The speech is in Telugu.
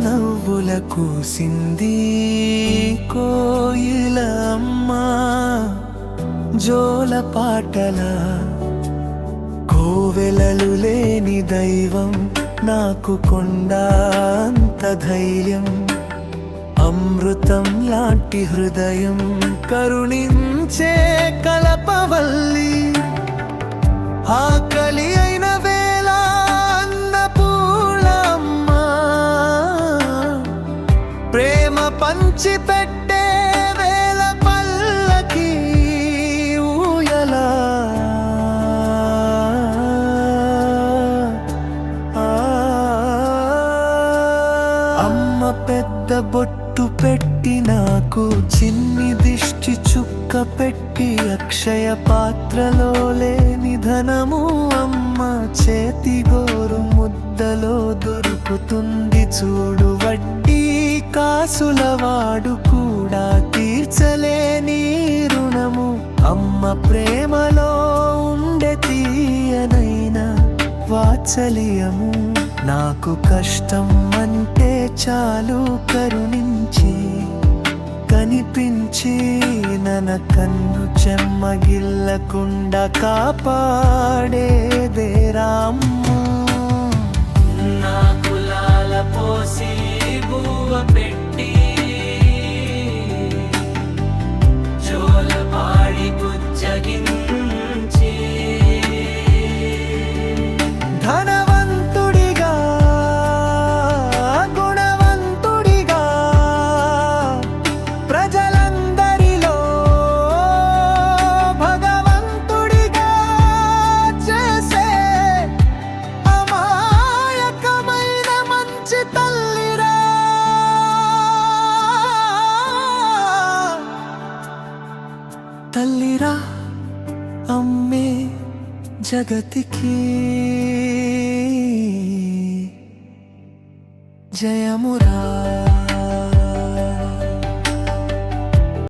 నవ్వుల కూసింది కోయిల అమ్మా, జోల పాటల కోవెలలు లేని దైవం, నాకు కొండ అంత ధైర్యం. అమృతం లాంటి హృదయం కరుణించే కలపవల్లి, ఆకలి అయిన వేళ అన్నపూర్ణమ్మ, ప్రేమ పంచి పెట్టే వేళ పల్లకి ఊయలా. అమ్మ పెద్ద బొట్టు పెట్టి నాకు చిన్ని దిష్టి చుక్క పెట్టి, అక్షయ పాత్రలో లేని ధనము అమ్మ చేతి గోరు ముద్దలో దొరుకుతుంది చూడు. వడ్డీ కాసుల వాడు కూడా తీర్చలేని రుణము, అమ్మ ప్రేమలో ఉండే తీయనైన వాత్సల్యము. నాకు కష్టం అంటే చాలు కరుణించి కనిపించి, నన కన్ను చెమ్మగిల్లకుండా కాపాడేదేరామ్మ. నాకు లాల పోసి బువ్వ పెట్టి, జోల పాడి బుజ్జగించి, ధనవంతుడిగా గుణవంతుడిగా ప్రజలందరిలో భగవంతుడిగా చేసే అమాయకమైన మంచి తల్లిరా. తల్లిరా అమ్మే జగతికి జయమురా.